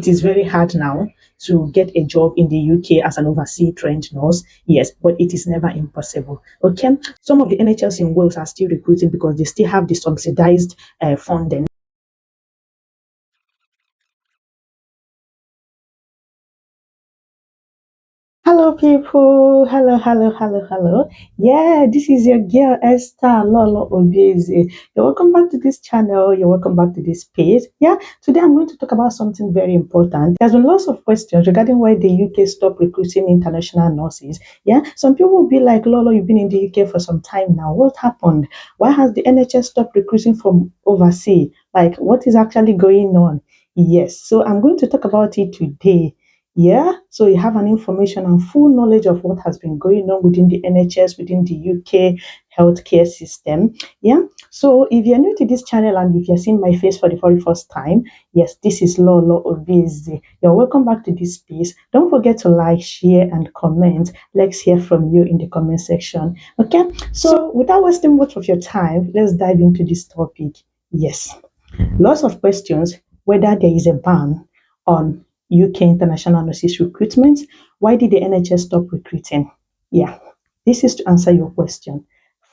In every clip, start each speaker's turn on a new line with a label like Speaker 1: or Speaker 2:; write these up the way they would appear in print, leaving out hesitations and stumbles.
Speaker 1: it is very hard now to get a job in the UK as an overseas trained nurse. Yes, but it is never impossible. Okay, some of the NHS in Wales are still recruiting because they still have the subsidized funding. Hello, people. Hello, hello, hello, hello. Yeah, this is your girl Esther Lolo Obese. You're welcome back to this channel. You're welcome back to this page. Yeah, today I'm going to talk about something very important. There's been lots of questions regarding why the UK stopped recruiting international nurses. Yeah, some people will be like, Lolo, you've been in the UK for some time now. What happened? Why has the NHS stopped recruiting from overseas? Like, what is actually going on? Yes, so I'm going to talk about it today. Yeah, so you have an information and full knowledge of what has been going on within the NHS, within the UK healthcare system. Yeah, so if you're new to this channel and if you're seeing my face for the very first time, yes, this is Lolo Obese. You're welcome back to this space. Don't forget to like, share, and comment. Let's hear from you in the comment section. Okay, so without wasting much of your time, let's dive into this topic. Yes, lots of questions whether there is a ban on UK international nurses recruitment. Why did the NHS stop recruiting? Yeah, this is to answer your question.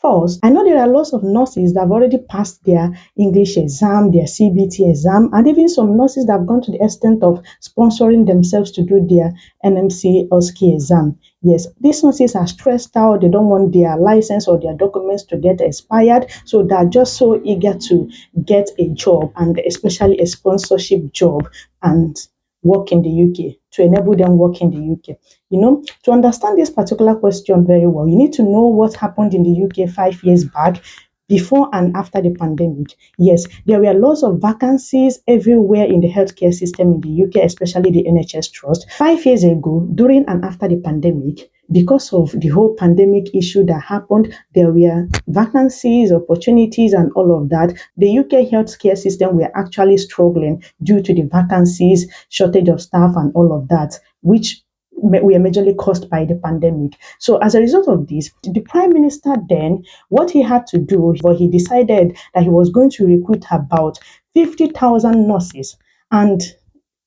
Speaker 1: First, I know there are lots of nurses that have already passed their English exam, their CBT exam, and even some nurses that have gone to the extent of sponsoring themselves to do their NMC or ski exam. Yes, these nurses are stressed out. They don't want their license or their documents to get expired, so they're just so eager to get a job, and especially a sponsorship job, and work in the UK, to enable them work in the UK. You know, to understand this particular question very well, you need to know what happened in the UK 5 years back, before and after the pandemic. Yes, there were lots of vacancies everywhere in the healthcare system in the UK, especially the NHS Trust. 5 years ago, during and after the pandemic, because of the whole pandemic issue that happened, there were vacancies, opportunities, and all of that. The UK healthcare system were actually struggling due to the vacancies, shortage of staff, and all of that, which were majorly caused by the pandemic. So as a result of this, the prime minister then, what he had to do, but he decided that he was going to recruit about 50,000 nurses. And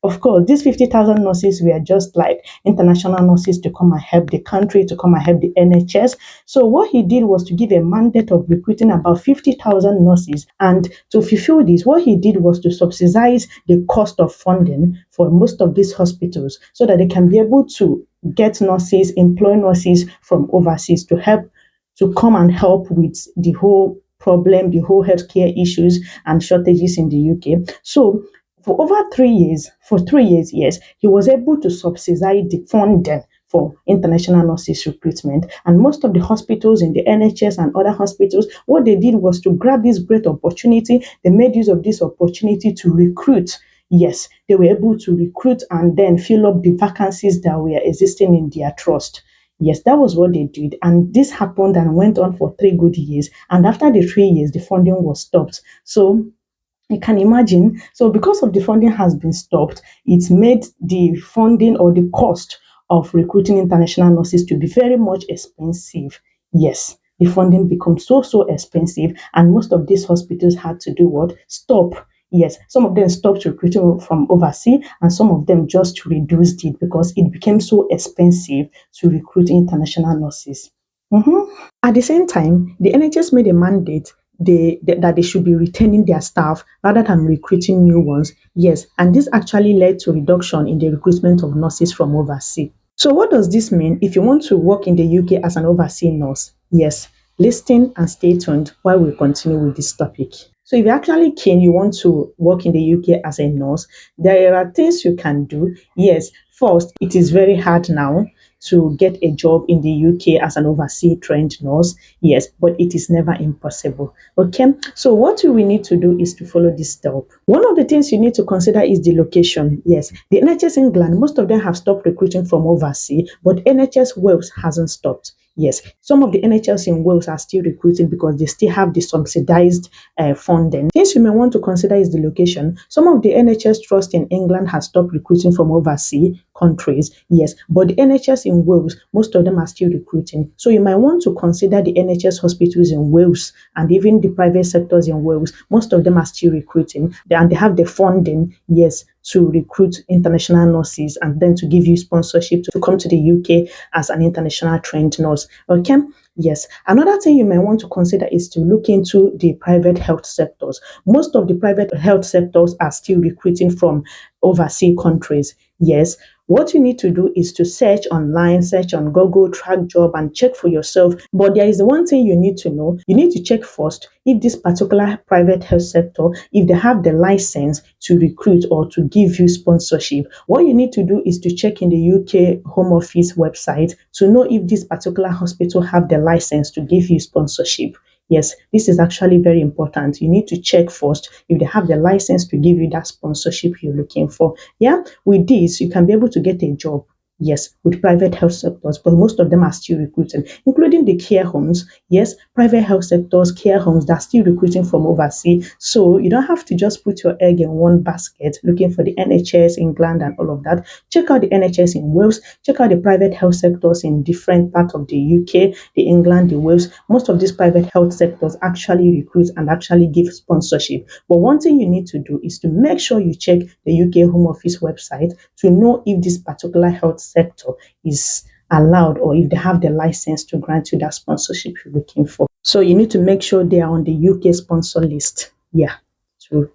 Speaker 1: of course, these 50,000 nurses were just like international nurses to come and help the country, to come and help the NHS. So what he did was to give a mandate of recruiting about 50,000 nurses. And to fulfill this, what he did was to subsidize the cost of funding for most of these hospitals so that they can be able to get nurses, employ nurses from overseas to help, to come and help with the whole problem, the whole healthcare issues and shortages in the UK. So for over 3 years, for 3 years, yes, he was able to subsidize the funding for international nurses recruitment. And most of the hospitals in the NHS and other hospitals, what they did was to grab this great opportunity. They made use of this opportunity to recruit. Yes, they were able to recruit and then fill up the vacancies that were existing in their trust. Yes, that was what they did. And this happened and went on for 3 good years. And after the 3 years, the funding was stopped. So you can imagine. So because of the funding has been stopped, it's made the funding or the cost of recruiting international nurses to be very much expensive. Yes, the funding becomes so expensive, and most of these hospitals had to do what? Stop. Yes, some of them stopped recruiting from overseas, and some of them just reduced it because it became so expensive to recruit international nurses. Mhm. At the same time, the NHS made a mandate that they should be retaining their staff rather than recruiting new ones. Yes, and this actually led to reduction in the recruitment of nurses from overseas. So what does this mean if you want to work in the UK as an overseas nurse? Yes, listen and stay tuned while we continue with this topic. So if you're actually keen, you want to work in the UK as a nurse, there are things you can do. Yes, first, it is very hard now to get a job in the UK as an overseas trained nurse. Yes, but it is never impossible. Okay, so what we need to do is to follow this step. One of the things you need to consider is the location. Yes, the NHS England, most of them have stopped recruiting from overseas, but NHS Wales hasn't stopped. Yes, some of the NHS in Wales are still recruiting because they still have the subsidized funding. Things you may want to consider is the location. Some of the NHS trust in England has stopped recruiting from overseas countries, yes, but the NHS in Wales, most of them are still recruiting. So you might want to consider the NHS hospitals in Wales and even the private sectors in Wales. Most of them are still recruiting, and they have the funding, yes, to recruit international nurses and then to give you sponsorship to come to the UK as an international trained nurse. Okay. Yes. Another thing you may want to consider is to look into the private health sectors. Most of the private health sectors are still recruiting from overseas countries. Yes. What you need to do is to search online, search on Google, track job, and check for yourself. But there is one thing you need to know. You need to check first if this particular private health sector, if they have the license to recruit or to give you sponsorship. What you need to do is to check in the UK Home Office website to know if this particular hospital have the license to give you sponsorship. Yes, this is actually very important. You need to check first if they have the license to give you that sponsorship you're looking for. Yeah, with this, you can be able to get a job. Yes, with private health sectors, but most of them are still recruiting, including the care homes. Yes, private health sectors, care homes, they're still recruiting from overseas. So you don't have to just put your egg in one basket looking for the NHS, England, and all of that. Check out the NHS in Wales, check out the private health sectors in different parts of the UK, the England, the Wales. Most of these private health sectors actually recruit and actually give sponsorship. But one thing you need to do is to make sure you check the UK Home Office website to know if this particular health sector is allowed or if they have the license to grant you that sponsorship you're looking for. So you need to make sure they are on the UK sponsor list. Yeah, to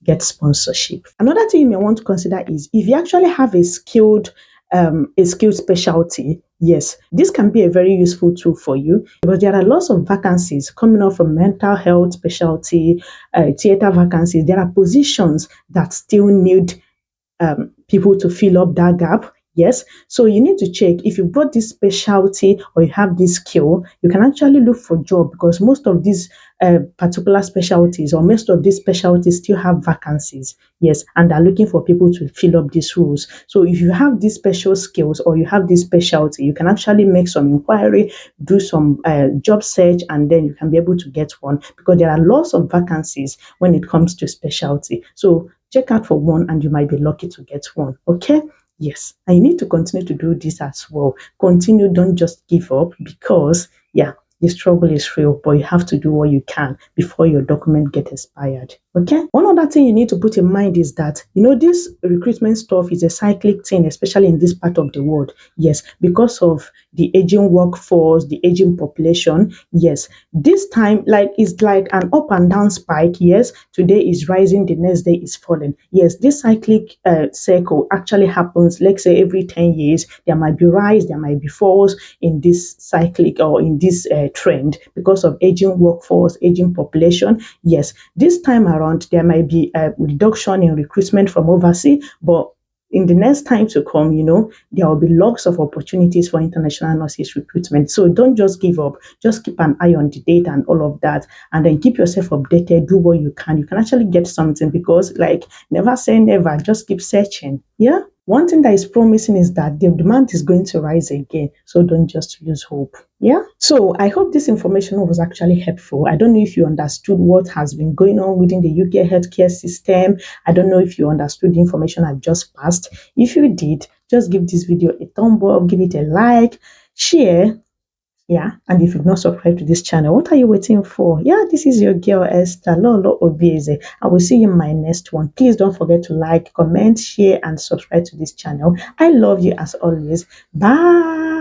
Speaker 1: get sponsorship. Another thing you may want to consider is if you actually have a skilled specialty, yes, this can be a very useful tool for you because there are lots of vacancies coming up from mental health specialty, theater vacancies. There are positions that still need people to fill up that gap. Yes, so you need to check if you've got this specialty or you have this skill, you can actually look for job because most of these particular specialties or most of these specialties still have vacancies. Yes, and they're looking for people to fill up these roles. So if you have these special skills or you have this specialty, you can actually make some inquiry, do some job search, and then you can be able to get one because there are lots of vacancies when it comes to specialty. So check out for one and you might be lucky to get one. Okay. Yes. And you need to continue to do this as well. Continue, don't just give up because, yeah, the struggle is real, but you have to do what you can before your document get expired. Okay. One other thing you need to put in mind is that, this recruitment stuff is a cyclic thing, especially in this part of the world. Yes, because of the aging workforce, the aging population. Yes, this time, it's like an up and down spike. Yes, today is rising, the next day is falling. Yes, this cyclic cycle actually happens, let's say every 10 years, there might be rise, there might be falls in this cyclic or in this trend because of aging workforce, aging population. Yes, this time around, there might be a reduction in recruitment from overseas, but in the next time to come, there will be lots of opportunities for international nurses recruitment. So don't just give up. Just keep an eye on the data and all of that, and then keep yourself updated. Do what you can. You can actually get something because, never say never. Just keep searching. Yeah. One thing that is promising is that the demand is going to rise again. So don't just lose hope. Yeah. So I hope this information was actually helpful. I don't know if you understood what has been going on within the UK healthcare system. I don't know if you understood the information I've just passed. If you did, just give this video a thumb up, give it a like, share. Yeah, and if you've not subscribed to this channel, what are you waiting for? Yeah, this is your girl Esther Lolo Obieze. I will see you in my next one. Please don't forget to like, comment, share, and subscribe to this channel. I love you as always. Bye.